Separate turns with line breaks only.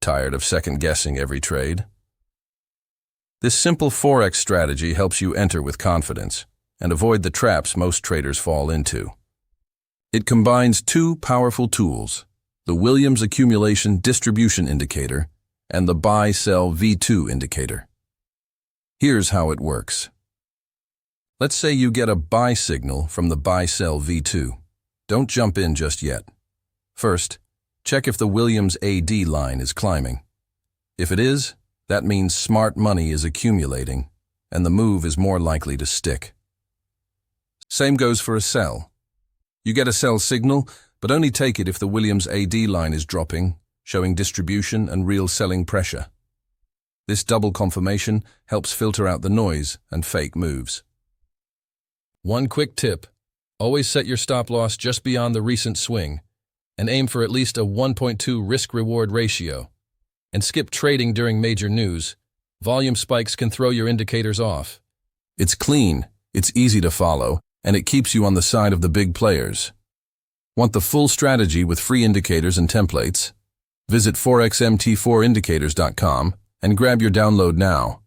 Tired of second-guessing every trade? This simple Forex strategy helps you enter with confidence and avoid the traps most traders fall into. It combines two powerful tools, the Williams Accumulation Distribution Indicator and the Buy-Sell V2 indicator. Here's how it works. Let's say you get a buy signal from the Buy-Sell V2. Don't jump in just yet. First, check if the Williams AD line is climbing. If it is, that means smart money is accumulating, and the move is more likely to stick. Same goes for a sell. You get a sell signal, but only take it if the Williams AD line is dropping, showing distribution and real selling pressure. This double confirmation helps filter out the noise and fake moves. One quick tip: always set your stop loss just beyond the recent swing, and aim for at least a 1.2 risk-reward ratio. And skip trading during major news. Volume spikes can throw your indicators off. It's clean, it's easy to follow, and it keeps you on the side of the big players. Want the full strategy with free indicators and templates? Visit forexmt4indicators.com and grab your download now.